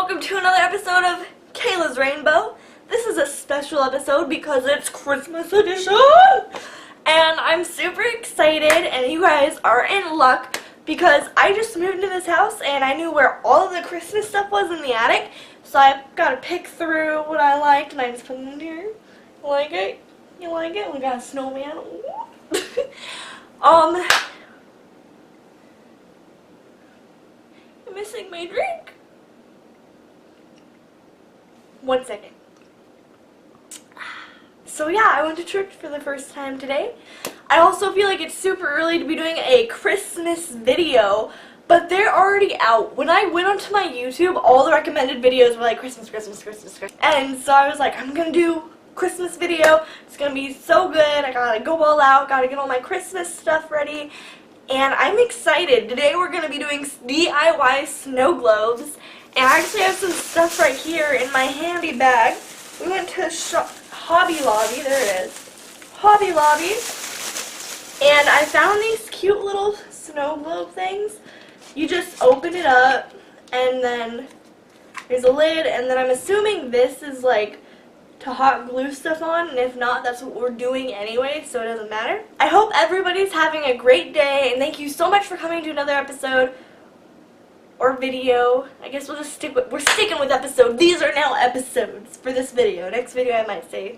welcome to another episode of Kayla's Rainbow. This is a special episode because it's Christmas edition, and I'm super excited, and you guys are in luck because I just moved into this house and I knew where all of the Christmas stuff was in the attic, so I got to pick through what I liked and I just put it in here. You like it? You like it? We got a snowman. I'm missing my drink. 1 second. So yeah, I went to church for the first time today. I also feel like it's super early to be doing a Christmas video, but they're already out. When I went onto my YouTube, all the recommended videos were like Christmas. And so I was like, I'm gonna do Christmas video. It's gonna be so good. I gotta go all out, gotta get all my Christmas stuff ready. And I'm excited. Today we're gonna be doing DIY snow globes. And I actually have some stuff right here in my handy bag. We went to Hobby Lobby, there it is, Hobby Lobby, and I found these cute little snow globe things. You just open it up, and then there's a lid, and then I'm assuming this is like to hot glue stuff on, and if not, that's what we're doing anyway, so it doesn't matter. I hope everybody's having a great day, and thank you so much for coming to another episode. Or video. I guess we're sticking with episode. These are now episodes for this video. Next video I might say.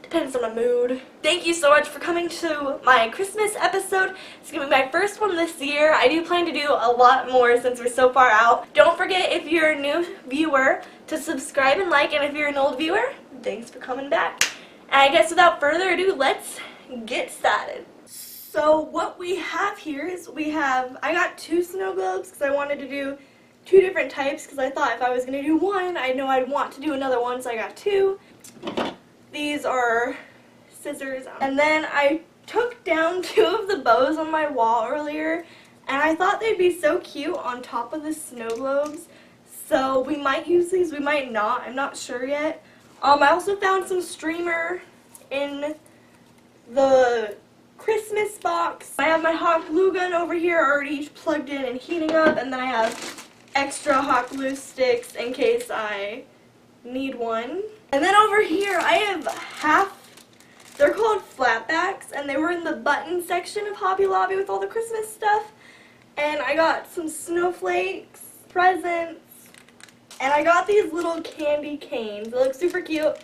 Depends on my mood. Thank you so much for coming to my Christmas episode. It's going to be my first one this year. I do plan to do a lot more since we're so far out. Don't forget, if you're a new viewer, to subscribe and like, and if you're an old viewer, thanks for coming back. And I guess without further ado, let's get started. So what we have here is I got 2 snow globes because I wanted to do 2 different types because I thought if I was going to do one, I know I'd want to do another one, so I got 2. These are scissors. And then I took down 2 of the bows on my wall earlier, and I thought they'd be so cute on top of the snow globes. So we might use these, we might not, I'm not sure yet. I also found some streamer in the Christmas box. I have my hot glue gun over here already plugged in and heating up, and then I have extra hot glue sticks in case I need one. And then over here I have they're called flatbacks, and they were in the button section of Hobby Lobby with all the Christmas stuff. And I got some snowflakes, presents, and I got these little candy canes. They look super cute.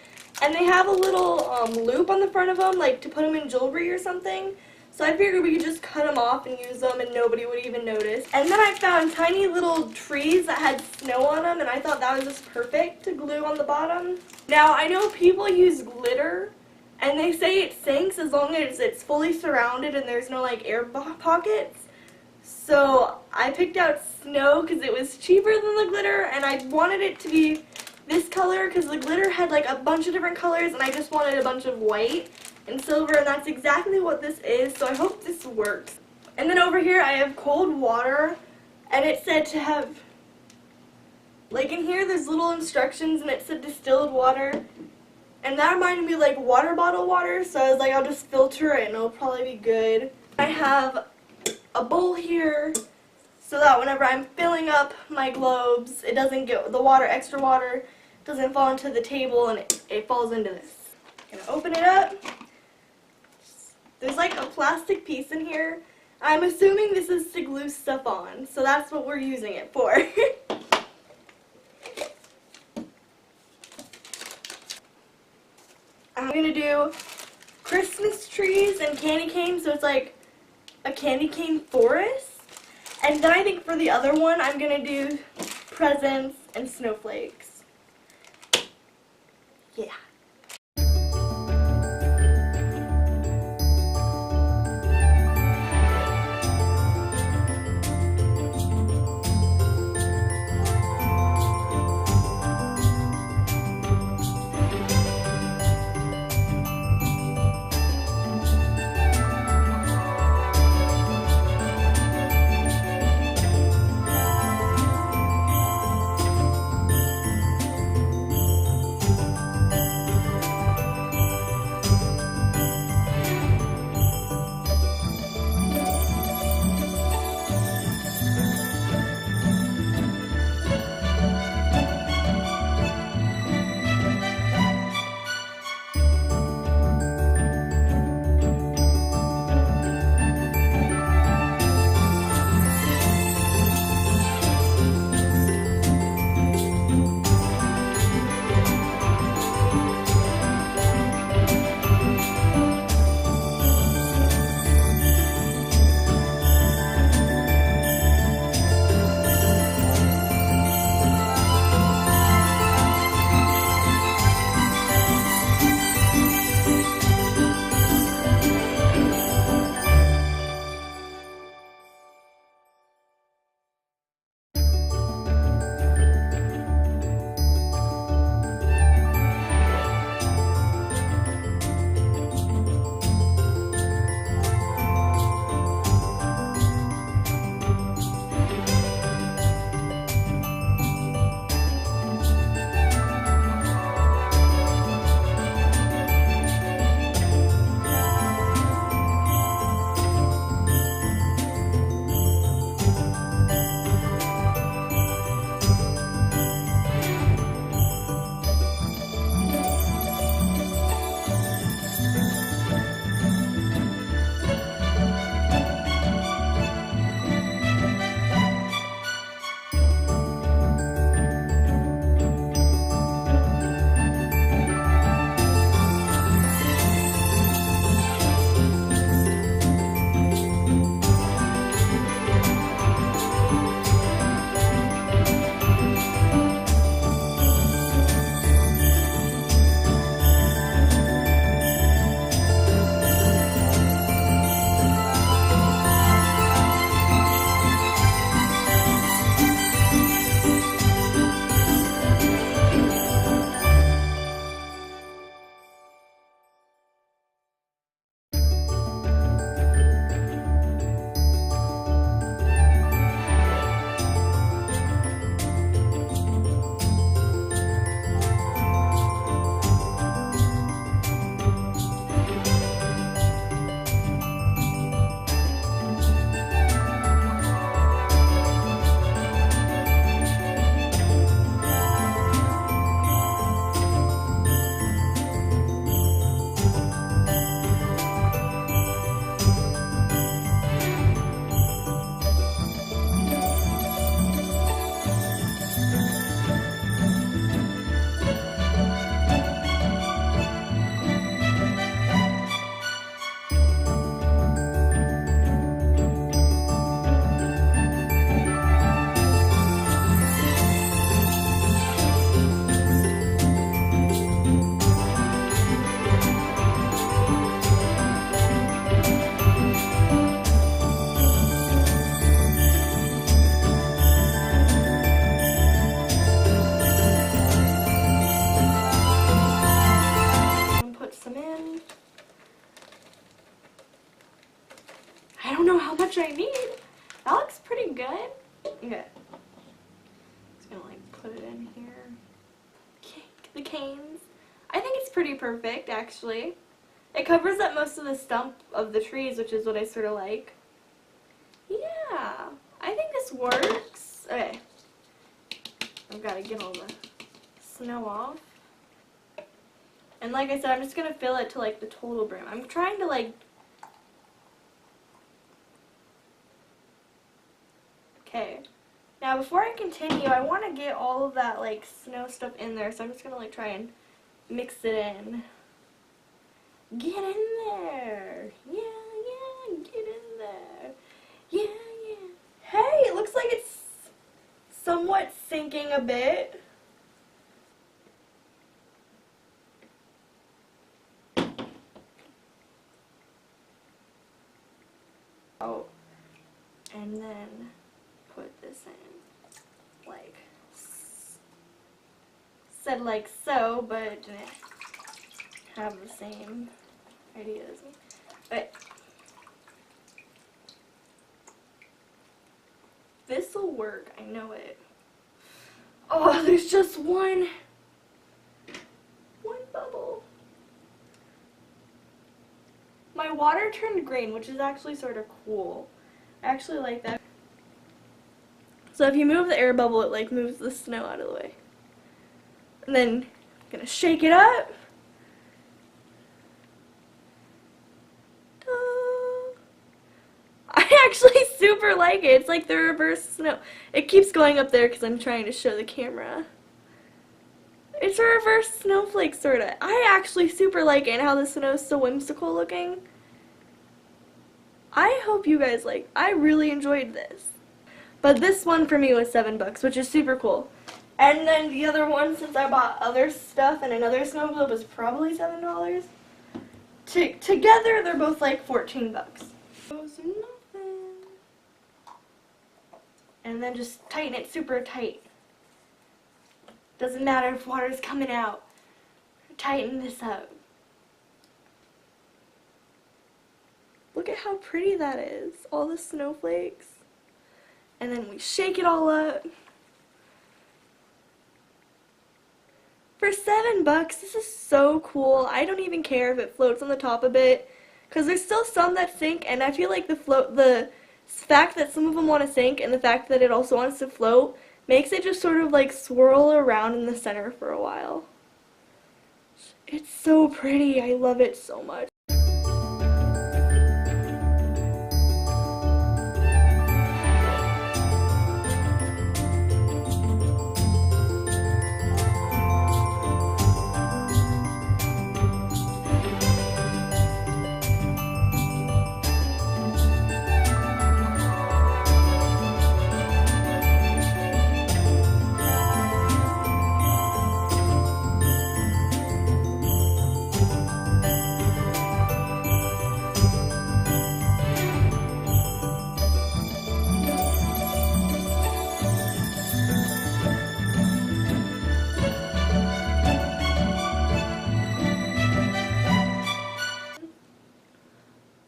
And they have a little loop on the front of them, like to put them in jewelry or something. So I figured we could just cut them off and use them and nobody would even notice. And then I found tiny little trees that had snow on them, and I thought that was just perfect to glue on the bottom. Now, I know people use glitter, and they say it sinks as long as it's fully surrounded and there's no like air pockets. So I picked out snow because it was cheaper than the glitter, and I wanted it to be this color because the glitter had like a bunch of different colors, and I just wanted a bunch of white and silver, and that's exactly what this is, so I hope this works. And then over here I have cold water, and it said to have, like in here there's little instructions, and it said distilled water, and that reminded me like water bottle water, so I was like, I'll just filter it and it'll probably be good. I have a bowl here so that whenever I'm filling up my globes, it doesn't get the water, extra water, doesn't fall into the table, and it falls into this. I'm gonna open it up. There's like a plastic piece in here. I'm assuming this is to glue stuff on, so that's what we're using it for. I'm gonna do Christmas trees and candy canes, so it's like a candy cane forest. And then I think for the other one, I'm gonna do presents and snowflakes. Yeah. much I need. That looks pretty good. Okay. Just gonna like put it in here. The canes. I think it's pretty perfect actually. It covers up most of the stump of the trees, which is what I sort of like. Yeah, I think this works. Okay. I've got to get all the snow off. And like I said, I'm just going to fill it to like the total brim. I'm trying to like... Okay. Now before I continue, I want to get all of that like snow stuff in there, so I'm just going to like try and mix it in. Get in there. Yeah, get in there. Yeah. Hey, it looks like it's somewhat sinking a bit. Oh, and then put this in, like, said like so, but it didn't have the same idea as me. But this will work, I know it. Oh, there's just one bubble. My water turned green, which is actually sort of cool. I actually like that. So if you move the air bubble, it like moves the snow out of the way. And then I'm gonna shake it up. I actually super like it. It's like the reverse snow. It keeps going up there because I'm trying to show the camera. It's a reverse snowflake, sort of. I actually super like it and how the snow is so whimsical looking. I hope you guys like. I really enjoyed this. But this one for me was $7, which is super cool. And then the other one, since I bought other stuff and another snow globe, was probably $7. Together, they're both like $14. Those are nothing. And then just tighten it super tight. Doesn't matter if water's coming out. Tighten this up. Look at how pretty that is. All the snowflakes. And then we shake it all up. For $7, this is so cool. I don't even care if it floats on the top a bit, because there's still some that sink, and I feel like the fact that some of them want to sink and the fact that it also wants to float makes it just sort of like swirl around in the center for a while. It's so pretty. I love it so much.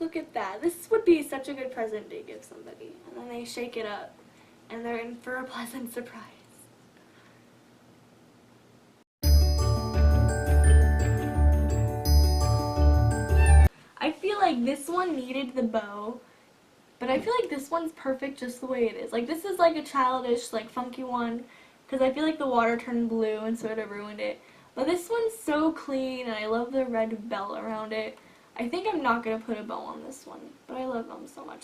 Look at that. This would be such a good present to give somebody. And then they shake it up, and they're in for a pleasant surprise. I feel like this one needed the bow, but I feel like this one's perfect just the way it is. Like, this is like a childish, like, funky one, because I feel like the water turned blue and sort of ruined it. But this one's so clean, and I love the red belt around it. I think I'm not going to put a bow on this one, but I love them so much.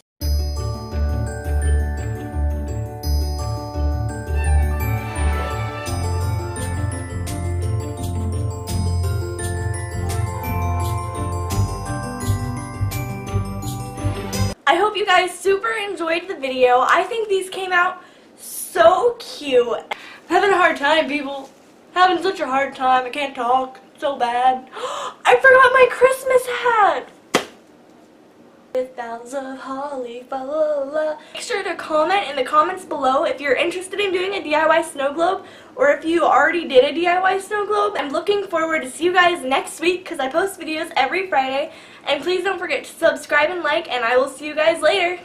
I hope you guys super enjoyed the video. I think these came out so cute. I'm having a hard time, people. Having such a hard time. I can't talk. So bad. I forgot my Christmas hat! With boughs of holly, fa la la. Make sure to comment in the comments below if you're interested in doing a DIY snow globe, or if you already did a DIY snow globe. I'm looking forward to see you guys next week because I post videos every Friday. And please don't forget to subscribe and like, and I will see you guys later.